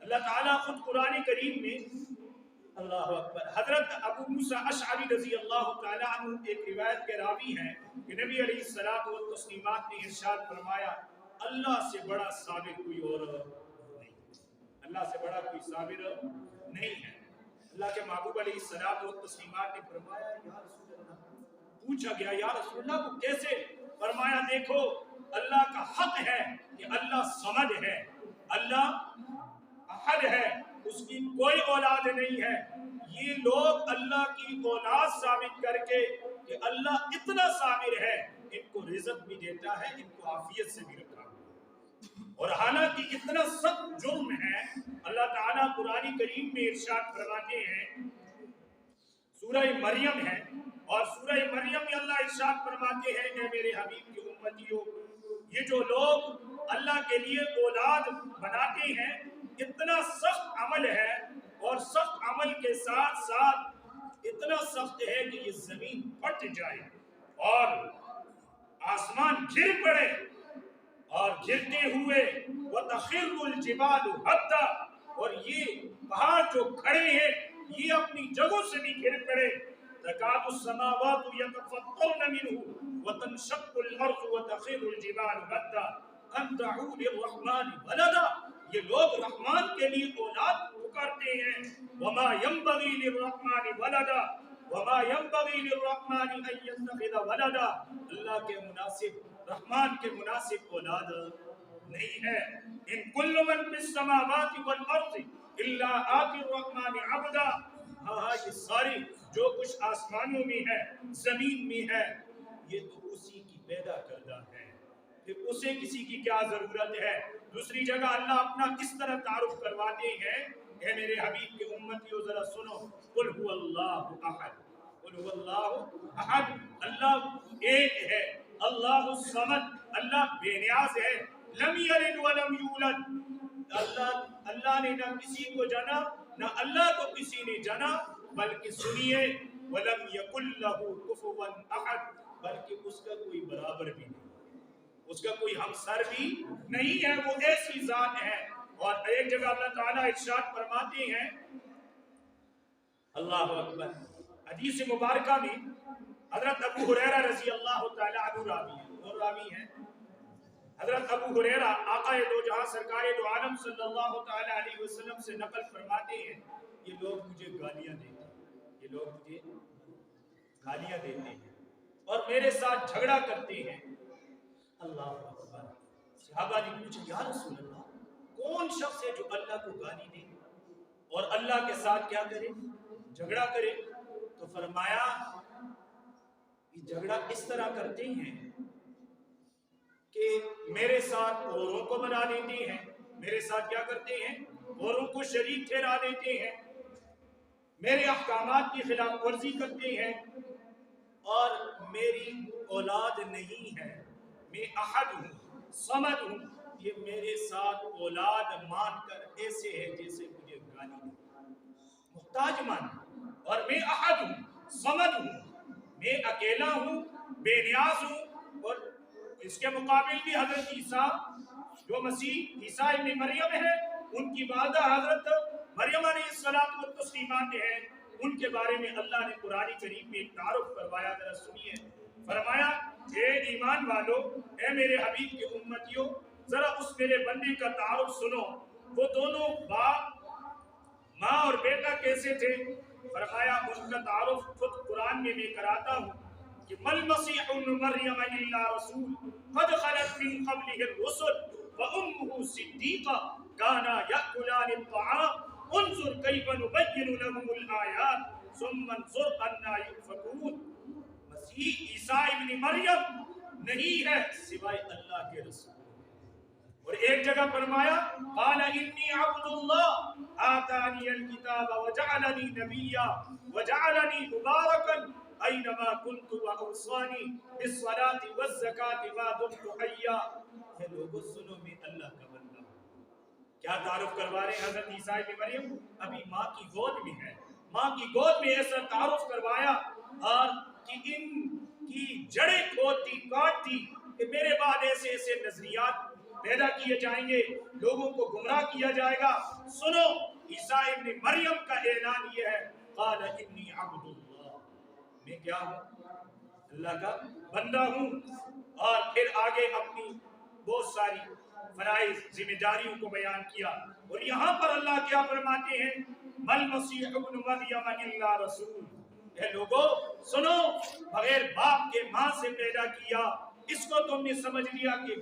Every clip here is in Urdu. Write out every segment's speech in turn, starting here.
اللہ تعالیٰ خود قرآن کریم میں اللہ اکبر حضرت ابو موسیٰ اشعری رضی اللہ تعالیٰ عنہ ایک روایت کے راوی ہیں کہ نبی علیہ الصلوۃ والتسلیمات نے ارشاد فرمایا اللہ سے بڑا صابر کوئی اور نہیں، اللہ سے بڑا کوئی صابر نہیں ہے۔ اللہ کے محبوب علیہ الصلوۃ والتسلیمات نے فرمایا یا رسول اللہ، پوچھا گیا یا رسول اللہ کو کیسے؟ فرمایا دیکھو اللہ کا حق ہے کہ اللہ صمد ہے، اللہ احد ہے، اس کی کوئی اولاد نہیں ہے۔ یہ لوگ اللہ کی اولاد ثابت کر کے کہ اللہ اتنا صابر ہے، ان کو رزق بھی دیتا ہے، ان کو عافیت سے بھی رکھا ہے، اور حالانکہ اتنا سخت جرم ہے۔ اللہ تعالیٰ قرآن کریم میں ارشاد فرماتے ہیں، سورہ مریم ہے، اور سورہ مریم میں اللہ ارشاد فرماتے ہیں اے میرے حبیب کی امتیوں، یہ جو لوگ اللہ کے لیے اولاد بناتے ہیں اتنا سخت عمل ہے، اور سخت عمل کے ساتھ ساتھ اتنا سخت ہے کہ یہ زمین پھٹ جائے اور آسمان گر پڑے، اور گرتے ہوئے وَتَخِرُّ الْجِبَالُ هَدًّا، اور یہ پہاڑ جو کھڑے ہیں یہ اپنی جگہوں سے بھی گر پڑے، تَكَادُ السَّمَاوَاتُ يَتَفَطَّرْنَ مِنْهُ وَتَنشَقُّ الْأَرْضُ وَتَخِرُّ الْجِبَالُ هَدًّا أَن دَعُوا لِلرَّحْمَنِ وَلَدًا، یہ لوگ رحمان کے لیے اولاد پکارتے ہیں۔ وَمَا يَنبَغِي لِلرَّحْمَنِ وَلَدًا وَمَا يَنبَغِي لِلرَّحْمَنِ أَن يَتَّخِذَ وَلَدًا، اللہ کے مناسب، رحمان کے مناسب اولاد نہیں ہے۔ إِن كُلُّ مَن فِي السَّمَاوَاتِ وَالْأَرْضِ إِلَّا آتِي الرَّحْمَنِ عَبْدًا، ہاں یہ ساری جو کچھ آسمانوں میں ہے زمین میں ہے یہ تو اسی کی پیدا کردہ ہے، پھر اسے کسی کی کیا ضرورت ہے۔ دوسری جگہ اللہ اپنا کس طرح تعارف کرواتے ہیں، اے میرے حبیب کے امتیوں ذرا سنو، قل هو اللہ احد، قل هو اللہ احد، اللہ ایک ہے، اللہ الصمد، اللہ بے نیاز ہے، لم یلد ولم یولد، اللہ نے نہ کسی کو جنا نہ اللہ کو کسی نے جنا، بلکہ سنیے ولم یکن لہ کفوا احد، بلکہ اس کا کوئی برابر بھی نہیں، اس کا کوئی ہمسر بھی نہیں ہے، وہ ایسی ذات ہے۔ اور ایک جگہ اللہ تعالیٰ ارشاد فرماتے ہیں، اللہ اکبر، حدیث مبارکہ میں حضرت ابو ہریرہ رضی اللہ تعالیٰ عنہ راوی ہیں، اور راوی ہیں حضرت ابو ہریرہ، آقا دو جہاں سرکار دو عالم صلی اللہ تعالیٰ علیہ وسلم سے نقل فرماتے ہیں، یہ لوگ مجھے گالیاں دیتے ہیں، یہ لوگ مجھے گالیاں دیتے ہیں اور میرے ساتھ جھگڑا کرتے ہیں۔ اللہ اکبر، صحابہ نے پوچھا یا رسول اللہ کون شخص ہے جو اللہ کو گالی دے اور اللہ کے ساتھ کیا کرے، جھگڑا کرے؟ تو فرمایا یہ جھگڑا اس طرح کرتے ہیں کہ میرے ساتھ اوروں کو بنا دیتے ہیں، میرے ساتھ کیا کرتے ہیں، اوروں کو شریک ٹھہرا دیتے ہیں، میرے احکامات کی خلاف ورزی کرتے ہیں، اور میری اولاد نہیں ہے، میں احد ہوں، صمد ہوں، یہ میرے ساتھ اولاد مان کر ایسے ہے جیسے مجھے گالی دے، محتاج مان، اور میں احد ہوں، صمد ہوں، میں اکیلا ہوں، بے نیاز ہوں۔ اور اس کے مقابل بھی حضرت عیسیٰ جو مسیح عیسیٰ ابن مریم ہے، ان کی والدہ حضرت مریم علیہ السلام والتسلیمات ہیں، ان کے بارے میں اللہ نے قرآن کریم میں ایک تعارف کروایا، ذرا سنیے۔ فرمایا اے ایمان والو، اے میرے حبیب کے امتیوں، ذرا اس میرے بندے کا تعارف سنو، وہ دونوں باپ ماں اور بیٹا کیسے تھے؟ فرمایا ان کا تعارف خود قرآن میں کراتا ہوں کہ مل مسیح ابن مریم الا رسول قد خلت من قبله الرسل وامه صدیقہ کانا یاکلان الطعام انظر کیف نبین لهم الآیات ثم انظر انا یؤفکون۔ مسیح عیسیٰ ابن مریم نہیں ہے سوائے اللہ کے رسول۔ اور ایک جگہ فرمایا قال انی عبد اللہ آتانی الکتاب وجعلنی نبیا وجعلنی مبارکا اینما کنت واوصانی بالصلاة والزکاة ما دمت حیا۔ اے لوگو سنو، میں اللہ کا بندہ ہوں۔ کیا تعارف کروا رہے ہیں حضرت عیسیٰ ابن مریم؟ ابھی ماں کی گود میں ہے، ماں کی گود میں ایسا تعارف کروایا، اور کہ ان کی جڑیں کھودتی کاٹتی کہ میرے بعد ایسے ایسے نظریات پیدا کیے جائیں گے، لوگوں کو گمراہ کیا جائے گا۔ سنو عیسیٰ ابن مریم کا اعلان یہ ہے، قال انی عبد اللہ، میں کیا ہوں؟ اللہ کا بندہ ہوں۔ اور پھر آگے اپنی بہت ساری فرائض ذمہ داریوں کو بیان کیا، اور یہاں پر اللہ کیا فرماتے ہیں، مل مسیح ابن مریم الا رسول، اے لوگو سنو، بغیر باپ کے ماں سے پیدا کیا، اس کو تم نے سمجھ لیا کہ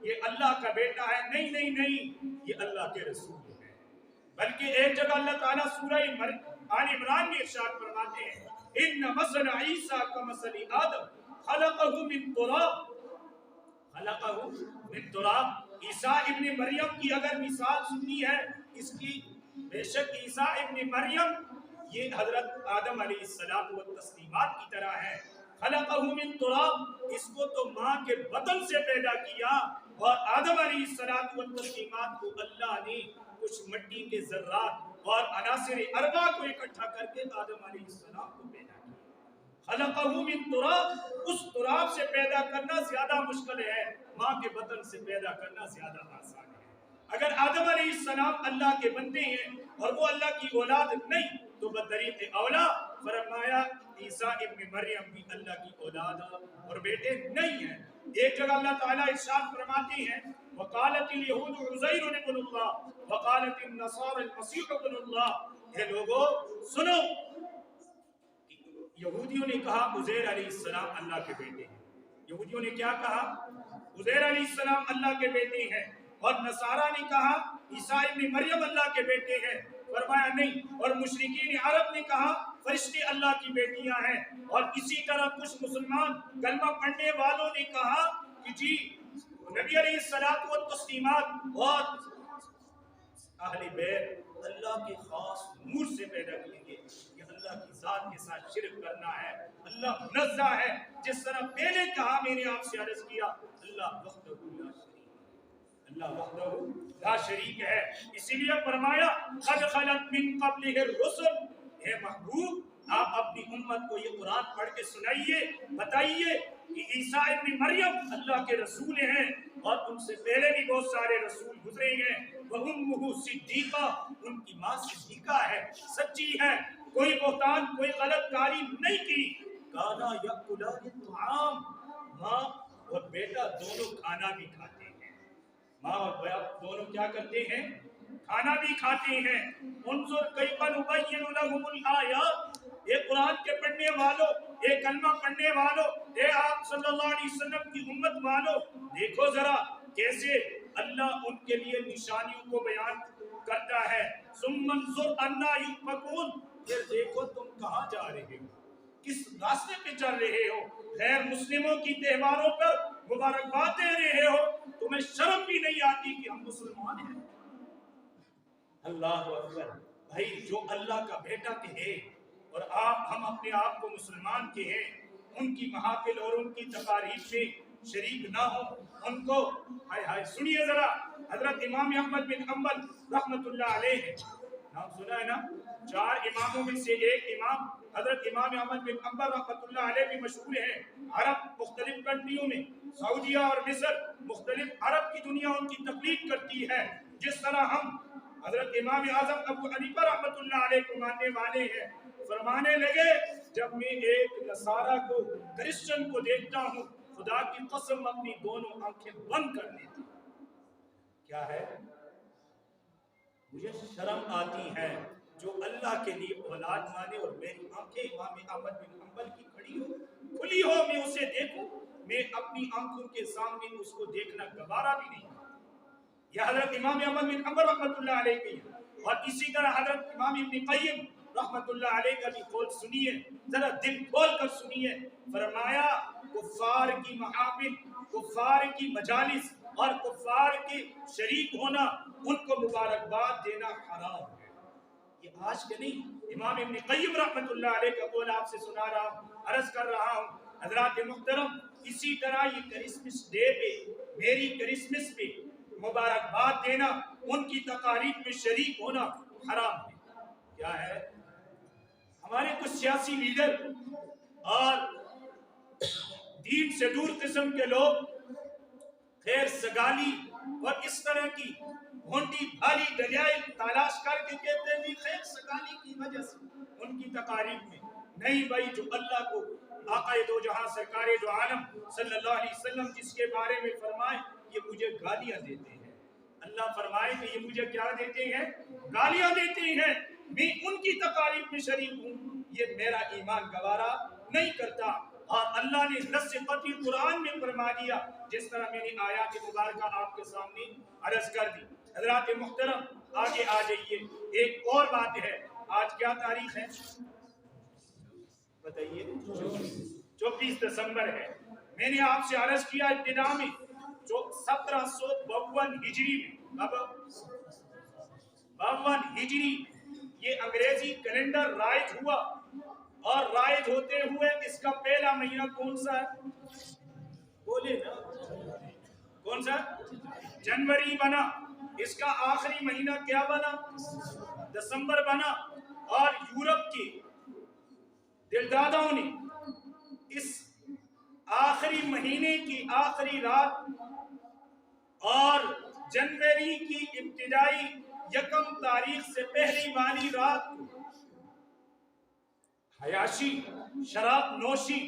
یہ اللہ کا بیٹا ہے، نہیں نہیں نہیں، یہ اللہ کے رسول ہے۔ بلکہ ایک جگہ اللہ تعالیٰ سورہ آل عمران میں ارشاد فرماتے ہیں، ان مثل عیسیٰ کمثل آدم خلقہ من تراب، خلقہ من تراب، عیسیٰ ابن مریم کی اگر مثال سنی ہے اس کی، بے شک عیسیٰ ابن مریم یہ حضرت آدم علیہ السلام و تسلیمات کی طرح ہے۔ خلقہ من تراب، اس کو تو ماں کے بطن سے پیدا کیا، اور آدم علیہ السلام و تسلیمات کو اللہ نے کچھ مٹی کے ذرات اور عناصر اربع کو اکٹھا کر کے آدم علیہ السلام کو پیدا کیا۔ خلقہ من تراب، اس تراب سے پیدا کرنا زیادہ مشکل ہے، ماں کے بطن سے پیدا کرنا زیادہ آسان ہے۔ اگر آدم علیہ السلام اللہ کے بندے ہیں اور وہ اللہ کی اولاد نہیں تو بطریق اولا فرمایا عیسیٰ ابن مریم بھی اللہ کی اولاد اور بیٹے نہیں ہیں۔ ایک جگہ اللہ تعالیٰ ارشاد فرماتے ہیں، وقالت اليہود عزیر ابن اللہ وقالت النصارى المسیح ابن اللہ، یہ لوگوں سنو، یہودیوں نے کہا عزیر علیہ السلام اللہ کے بیٹے ہیں، یہودیوں نے کیا کہا؟ عزیر علیہ السلام اللہ کے بیٹے ہیں، اور نصارہ نے کہا عیسیٰ ابن مریم اللہ کے بیٹے ہیں، فرمایا نہیں، اور مشرکین عرب نے کہا فرشتے اللہ کی بیٹیاں ہیں، اور اسی طرح کچھ مسلمان کلمہ پڑھنے والوں نے کہا کہ جی نبی علیہ الصلوۃ والتسلیمات اور اہل بیت اللہ کے خاص نور سے پیدا کیے گئے، یہ اللہ کی ذات کے ساتھ شرک کرنا ہے، اللہ منزہ ہے، جس طرح پہلے کہا میں نے آپ سے عرض کیا، اللہ وحدہ لا شریک، اللہ وحدہ لا شریک ہے۔ اسی لیے فرمایا قد خلت من قبلہ الرسل، اے محبوب آپ اپنی امت کو یہ قرآن پڑھ کے سنائیے، بتائیے کہ عیسیٰ ابن مریم اللہ کے رسول ہیں، اور ان سے پہلے بھی بہت سارے رسول گزرے ہیں، وَأُمُّهُ صِدِّیقَةٌ، ان کی ماں صدیقہ ہے، سچی ہے، کوئی بہتان کوئی غلط کاری نہیں کی، کانا یأکلان الطعام، ماں اور بیٹا دونوں کھانا بھی کھاتے ہیں، ماں اور باپ دونوں کیا کرتے ہیں؟ کھانا بھی کھاتے ہیں۔ انظر کیف نبین لہم الآیات، اے قرآن کے پڑھنے والوں، اے کلمہ پڑھنے والوں، اے آپ صلی اللہ علیہ وسلم کی امت والوں، دیکھو ذرا کیسے اللہ ان کے لیے نشانیوں کو بیان کرتا ہے۔ ثم انظر انا یؤفکون، پھر دیکھو تم کہاں جا رہے ہو، کس راستے پہ چل رہے ہو، غیر مسلموں کی تہواروں پر مبارکباد دے رہے ہو، تمہیں شرم بھی نہیں آتی کہ ہم مسلمان ہیں؟ اللہ اکبر۔ بھائی جو اللہ کا بیٹا کہے اور ہم اپنے آپ کو مسلمان کہیں، ان کی محافل اور ان کی تقاریب میں شریک نہ ہو، ان کو ہائے ہائے سنیے ذرا، حضرت امام احمد بن حنبل رحمت اللہ علیہ ہے، نام سنا ہے نا، 4 اماموں میں سے ایک امام حضرت امام احمد بن حنبل رحمت اللہ علیہ بھی مشہور ہیں۔ عرب مختلف کنٹریوں میں، سعودیہ اور مصر، مختلف عرب کی دنیا ان کی تقلید کرتی ہے، جس طرح ہم حضرت امام اعظم ابو حنیفہ رحمت اللہ علیہ کو ماننے والے ہیں۔ فرمانے لگے جب میں ایک نصارہ کو، کرسچن کو دیکھتا ہوں، خدا کی قسم اپنی دونوں آنکھیں بند کر دیتا ہوں۔ کیا ہے؟ مجھے شرم آتی ہے جو اللہ کے لیے اولاد مانے اور میری آنکھیں امام احمد بن حنبل کی کھڑی ہو، کھلی ہو، میں اسے دیکھوں، میں اپنی آنکھوں کے سامنے اس کو دیکھنا گوارا بھی نہیں۔ یہ حضرت امام احمد بن حنبل رحمت اللہ علیہ کی، اور اسی طرح حضرت امام ابن قیم رحمت اللہ علیہ کا بھی قول سنیے، ذرا دل کھول کر سنیے۔ فرمایا کفار کی محافل، کفار کی مجالس اور کفار کے شریک ہونا، ان کو مبارکباد دینا حرام ہے۔ یہ آج کے نہیں، امام ابن قیم رحمت اللہ علیہ کا قول آپ سے سنا رہا ہوں، عرض کر رہا ہوں۔ حضرات محترم، اسی طرح یہ کرسمس ڈے پہ، میری کرسمس پہ مبارکباد دینا، ان کی تقاریب میں شریک ہونا حرام ہے۔ کیا ہے؟ ہمارے کچھ سیاسی لیڈر اور دین سے دور قسم کے لوگ خیر سگالی اور اس طرح کی بھونڈی بھالی دلائل تلاش کر کے کہتے ہیں خیر سگالی کی وجہ سے ان کی تقاریب میں نہیں بھائی، جو اللہ کو آقا دو جہاں سرکار دو عالم صلی اللہ علیہ وسلم جس کے بارے میں فرمائے یہ مجھے گالیاں دیتے ہیں، اللہ فرمائے کہ یہ مجھے کیا دیتے ہیں؟ گالیاں دیتے ہیں، میں ان کی تقاریب میں شریک ہوں، یہ میرا ایمان گوارا نہیں کرتا۔ اور اللہ نے نص قطعی قرآن میں فرما دیا، جس طرح میں نے آیات مبارکہ آپ کے سامنے عرض کر دی۔ حضرات محترم آگے آ جائیے، ایک اور بات ہے، آج کیا تاریخ ہے بتائیے؟ 24 دسمبر ہے۔ میں نے آپ سے عرض کیا ابتدا میں جو 1752 ہجری میں، اب 52 ہجری یہ انگریزی کیلنڈر رائج ہوا، اور رائج ہوتے ہوئے اس کا پہلا مہینہ کون سا ہے؟ بولے نا، کون سا؟ جنوری بنا۔ اس کا آخری مہینہ کیا بنا؟ دسمبر بنا۔ اور یورپ کی دلدادوں نے اس آخری مہینے کی آخری رات اور جنوری کی ابتدائی 1 تاریخ سے پہلی والی رات کو عیاشی، شراب نوشی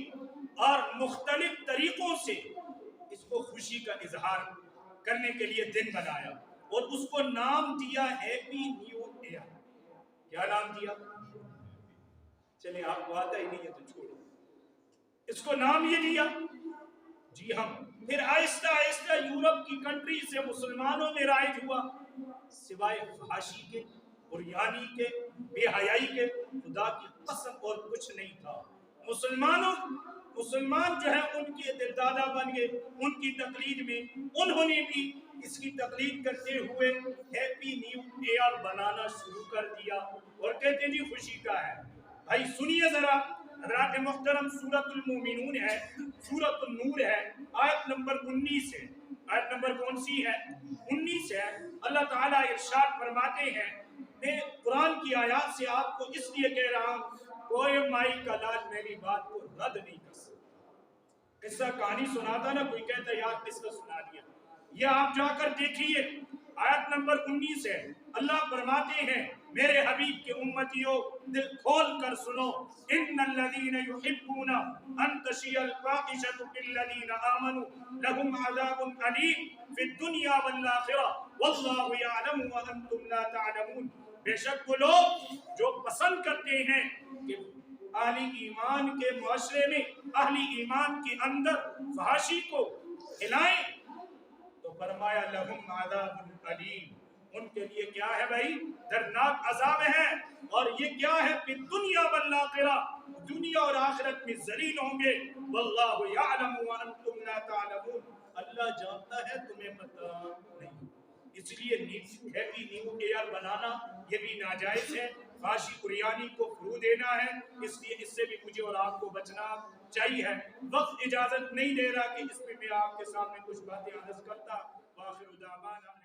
اور مختلف طریقوں سے اس کو خوشی کا اظہار کرنے کے لیے دن بنایا، اور اس کو نام دیا ہیپی نیو ایئر۔ کیا نام دیا؟ چلیں آپ کو آتا ہی نہیں ہے تو چھوڑو، اس کو نام یہ دیا۔ جی ہم پھر آہستہ آہستہ یورپ کی کنٹری سے مسلمانوں میں رائج ہوا، سوائے فحاشی کے، عریانی کے، بے حیائی کے، خدا کی قسم اور کچھ نہیں تھا۔ مسلمان جو ہے ان کے دلدادہ بن گئے، ان کی تقلید میں انہوں نے بھی اس کی تقلید کرتے ہوئے ہیپی نیو ایئر بنانا شروع کر دیا، اور کہتے ہیں جی خوشی کا ہے۔ بھائی سنیے ذرا حضرات محترم، سورۃ المومنون ہے، سورۃ النور ہے، آیت نمبر 19 ہے۔ آیت نمبر کون سی ہے؟ 19 ہے۔ اللہ تعالیٰ ارشاد فرماتے ہیں، میں قرآن کی آیات سے آپ کو اس لیے کہہ رہا ہوں، کوئی مائی کا لال میری بات کو رد نہیں کر سکتا۔ قصہ کہانی سناتا نا کوئی، کہتا یار قصہ سنا دیا، یہ آپ جا کر دیکھیے۔ آیت نمبر 19 ہے، اللہ فرماتے ہیں میرے حبیب کے امتیوں دل کھول کر سنو، ان الذین یحبون ان تشیع الفاحشۃ فی الذین آمنوا لهم عذاب علیم فی الدنیا والآخرہ واللہ یعلم وانتم لا تعلمون۔ بے شک وہ لوگ جو پسند کرتے ہیں کہ اہل ایمان کے معاشرے میں، اہل ایمان کے اندر فحاشی کو ہلائیں، تو فرمایا لہم عذاب علیم، ان کے لیے کیا ہے بھائی؟ دردناک عذاب ہے، اور یہ کیا ہے؟ فی الدنیا والآخرہ، دنیا اور آخرت میں ذلیل ہوں گے۔ واللہ یعلم وانتم لا تعلمون، اللہ جانتا ہے تمہیں پتہ نہیں۔ اس لیے ہیپی نیو ایئر بنانا یہ بھی ناجائز ہے، فحاشی عریانی کو فروغ دینا ہے، اس لیے اس سے بھی مجھے اور آپ کو بچنا چاہیے۔ وقت اجازت نہیں دے رہا کہ اس میں میں آپ کے سامنے کچھ باتیں عرض کرتا۔ وآخر دعوانا